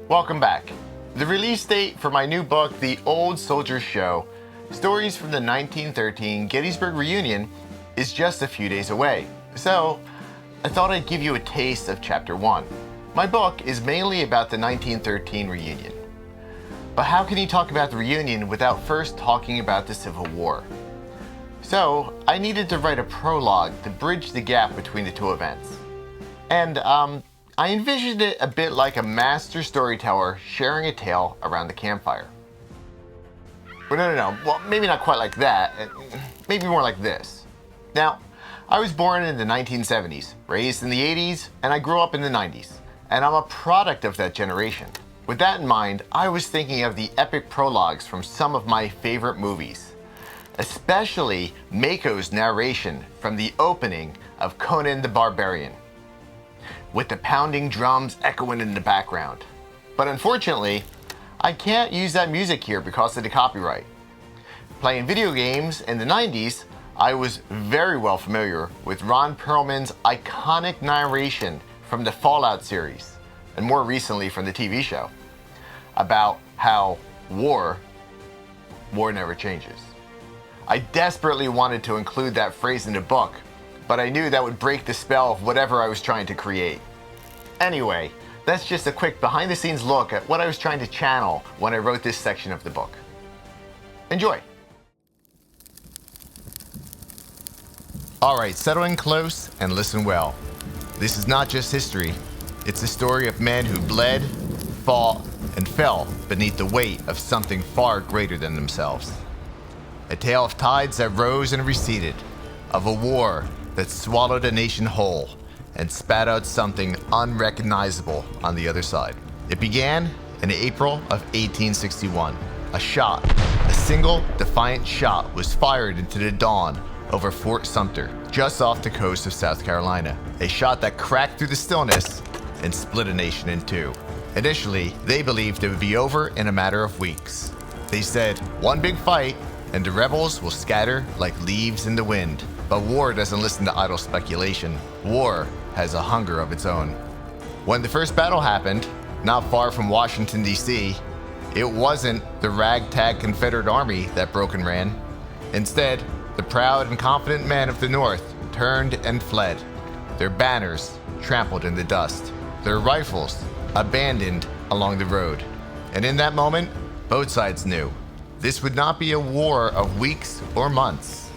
Welcome back. The release date for my new book, The Old Soldiers Show, Stories from the 1913 Gettysburg Reunion, is just a few days away. So, I thought I'd give you a taste of Chapter 1. My book is mainly about the 1913 reunion. But how can you talk about the reunion without first talking about the Civil War? So, I needed to write a prologue to bridge the gap between the two events. And, I envisioned it a bit like a master storyteller sharing a tale around the campfire. But no. Well, maybe not quite like that. Maybe more like this. Now, I was born in the 1970s, raised in the 80s, and I grew up in the 90s. And I'm a product of that generation. With that in mind, I was thinking of the epic prologues from some of my favorite movies, especially Mako's narration from the opening of Conan the Barbarian, with the pounding drums echoing in the background. But unfortunately, I can't use that music here because of the copyright. Playing video games in the 90s, I was very well familiar with Ron Perlman's iconic narration from the Fallout series, and more recently from the TV show, about how war never changes. I desperately wanted to include that phrase in the book, but I knew that would break the spell of whatever I was trying to create. Anyway, that's just a quick behind-the-scenes look at what I was trying to channel when I wrote this section of the book. Enjoy! Alright, settle in close and listen well. This is not just history, it's the story of men who bled, fought, and fell beneath the weight of something far greater than themselves. A tale of tides that rose and receded, of a war that swallowed a nation whole and spat out something unrecognizable on the other side. It began in April of 1861. A single defiant shot was fired into the dawn over Fort Sumter, just off the coast of South Carolina. A shot that cracked through the stillness and split a nation in two. Initially, they believed it would be over in a matter of weeks. They said, one big fight, and the rebels will scatter like leaves in the wind. But war doesn't listen to idle speculation. War has a hunger of its own. When the first battle happened, not far from Washington, D.C., it wasn't the ragtag Confederate Army that broke and ran. Instead, the proud and confident men of the North turned and fled, their banners trampled in the dust, their rifles abandoned along the road. And in that moment, both sides knew this would not be a war of weeks or months.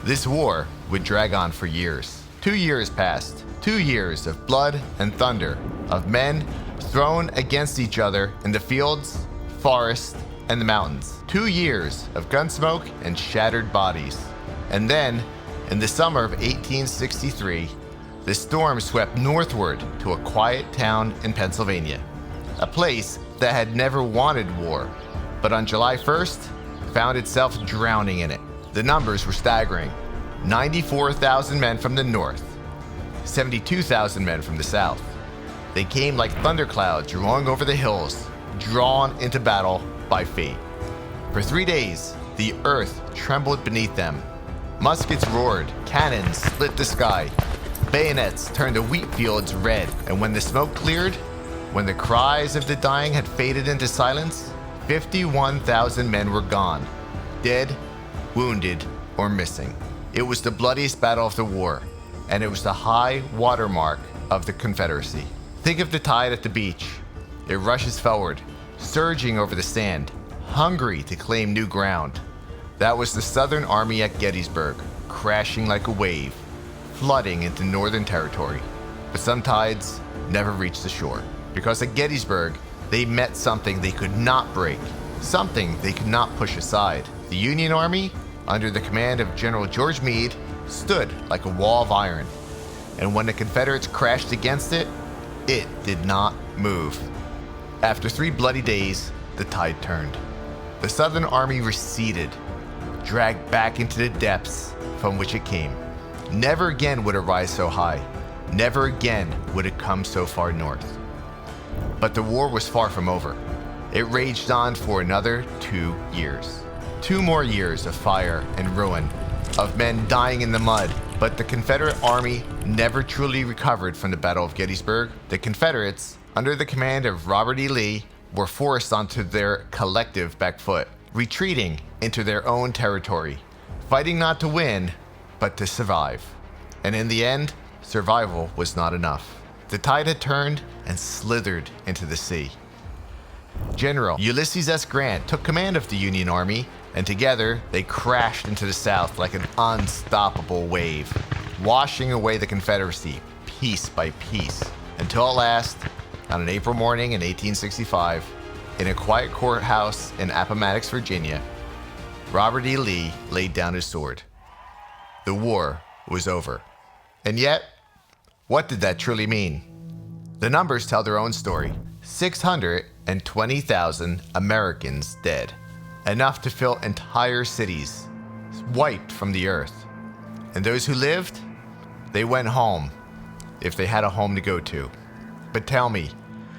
This war would drag on for years. 2 years passed. 2 years of blood and thunder, of men thrown against each other in the fields, forests, and the mountains. 2 years of gunsmoke and shattered bodies. And then, in the summer of 1863, the storm swept northward to a quiet town in Pennsylvania, a place that had never wanted war, but on July 1st, found itself drowning in it. The numbers were staggering. 94,000 men from the north, 72,000 men from the south. They came like thunderclouds rolling over the hills, drawn into battle by fate. For 3 days, the earth trembled beneath them. Muskets roared, cannons split the sky, bayonets turned the wheat fields red, and when the smoke cleared, when the cries of the dying had faded into silence, 51,000 men were gone, dead, wounded, or missing. It was the bloodiest battle of the war, and it was the high watermark of the Confederacy. Think of the tide at the beach. It rushes forward, surging over the sand, hungry to claim new ground. That was the Southern Army at Gettysburg, crashing like a wave, flooding into Northern territory. But some tides never reached the shore, because at Gettysburg, they met something they could not break, something they could not push aside. The Union Army, under the command of General George Meade, stood like a wall of iron. And when the Confederates crashed against it, it did not move. After 3 bloody days, the tide turned. The Southern Army receded, dragged back into the depths from which it came. Never again would it rise so high. Never again would it come so far north. But the war was far from over. It raged on for another 2 years. 2 more years of fire and ruin, of men dying in the mud. But the Confederate Army never truly recovered from the Battle of Gettysburg. The Confederates, under the command of Robert E. Lee, were forced onto their collective back foot, retreating into their own territory, fighting not to win, but to survive. And in the end, survival was not enough. The tide had turned and slithered into the sea. General Ulysses S. Grant took command of the Union Army, and together they crashed into the South like an unstoppable wave, washing away the Confederacy piece by piece, until at last, on an April morning in 1865, in a quiet courthouse in Appomattox, Virginia, Robert E. Lee laid down his sword. The war was over. And yet, what did that truly mean? The numbers tell their own story. 620,000 Americans dead. Enough to fill entire cities, wiped from the earth. And those who lived, they went home, if they had a home to go to. But tell me,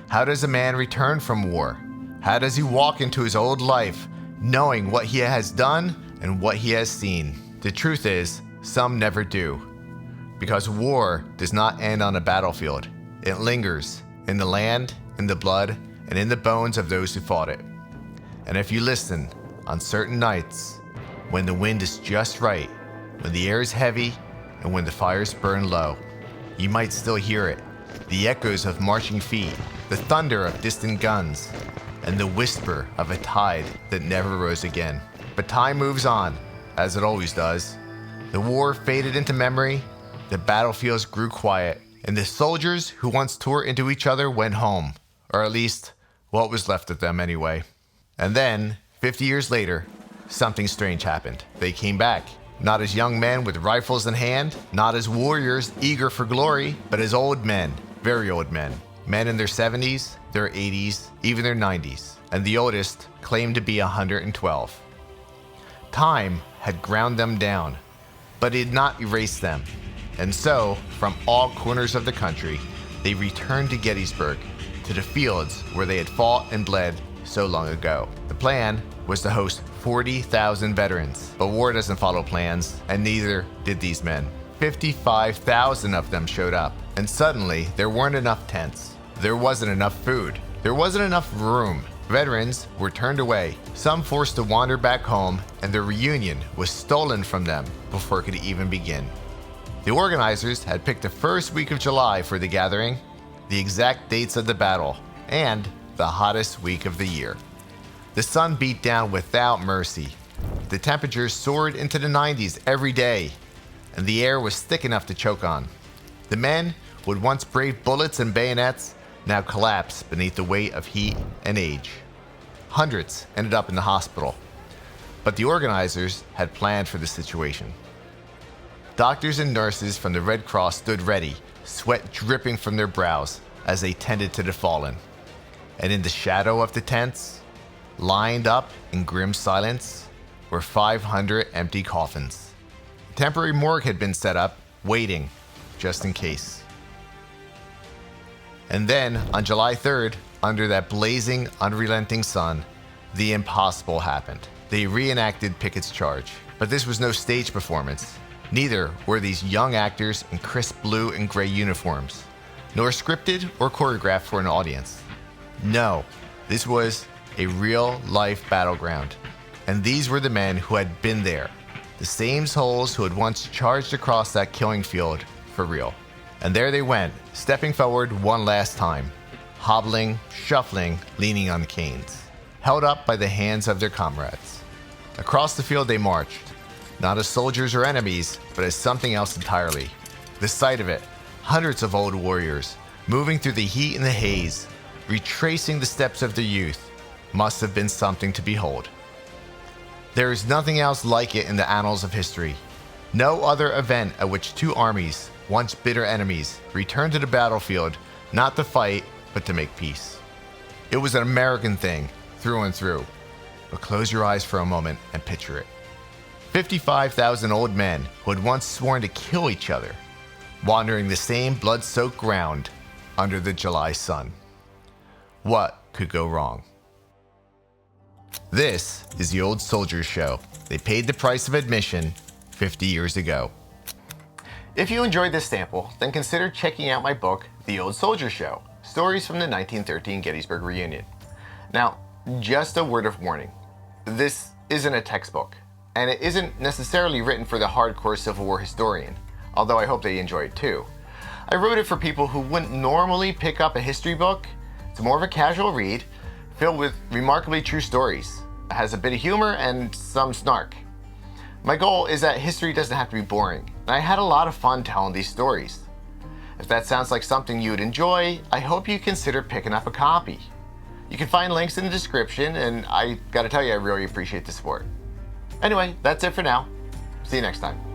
how does a man return from war? How does he walk into his old life, knowing what he has done and what he has seen? The truth is, some never do. Because war does not end on a battlefield. It lingers in the land, in the blood, and in the bones of those who fought it. And if you listen on certain nights, when the wind is just right, when the air is heavy, and when the fires burn low, you might still hear it. The echoes of marching feet, the thunder of distant guns, and the whisper of a tide that never rose again. But time moves on, as it always does. The war faded into memory, the battlefields grew quiet, and the soldiers who once tore into each other went home, or at least what was left of them anyway. And then, 50 years later, something strange happened. They came back, not as young men with rifles in hand, not as warriors eager for glory, but as old men, very old men. Men in their 70s, their 80s, even their 90s, and the oldest claimed to be 112. Time had ground them down, but it did not erase them. And so, from all corners of the country, they returned to Gettysburg, to the fields where they had fought and bled so long ago. The plan was to host 40,000 veterans, but war doesn't follow plans, and neither did these men. 55,000 of them showed up, and suddenly there weren't enough tents. There wasn't enough food. There wasn't enough room. Veterans were turned away, some forced to wander back home, and the reunion was stolen from them before it could even begin. The organizers had picked the first week of July for the gathering, the exact dates of the battle, and the hottest week of the year. The sun beat down without mercy. The temperatures soared into the 90s every day, and the air was thick enough to choke on. The men who had once braved bullets and bayonets now collapsed beneath the weight of heat and age. Hundreds ended up in the hospital, but the organizers had planned for the situation. Doctors and nurses from the Red Cross stood ready, sweat dripping from their brows as they tended to the fallen. And in the shadow of the tents, lined up in grim silence, were 500 empty coffins. A temporary morgue had been set up, waiting, just in case. And then, on July 3rd, under that blazing, unrelenting sun, the impossible happened. They reenacted Pickett's charge. But this was no stage performance. Neither were these young actors in crisp blue and gray uniforms, nor scripted or choreographed for an audience. No, this was a real-life battleground. And these were the men who had been there, the same souls who had once charged across that killing field for real. And there they went, stepping forward one last time, hobbling, shuffling, leaning on canes, held up by the hands of their comrades. Across the field they marched, not as soldiers or enemies, but as something else entirely. The sight of it, hundreds of old warriors, moving through the heat and the haze, retracing the steps of their youth, must have been something to behold. There is nothing else like it in the annals of history. No other event at which two armies, once bitter enemies, returned to the battlefield, not to fight, but to make peace. It was an American thing, through and through. But close your eyes for a moment and picture it. 55,000 old men who had once sworn to kill each other, wandering the same blood-soaked ground under the July sun. What could go wrong? This is the Old Soldiers Show. They paid the price of admission 50 years ago. If you enjoyed this sample, then consider checking out my book, The Old Soldiers Show, Stories from the 1913 Gettysburg Reunion. Now, just a word of warning. This isn't a textbook, and it isn't necessarily written for the hardcore Civil War historian, although I hope they enjoy it too. I wrote it for people who wouldn't normally pick up a history book. It's more of a casual read, filled with remarkably true stories. It has a bit of humor and some snark. My goal is that history doesn't have to be boring, and I had a lot of fun telling these stories. If that sounds like something you would enjoy, I hope you consider picking up a copy. You can find links in the description, and I gotta tell you, I really appreciate the support. Anyway, that's it for now. See you next time.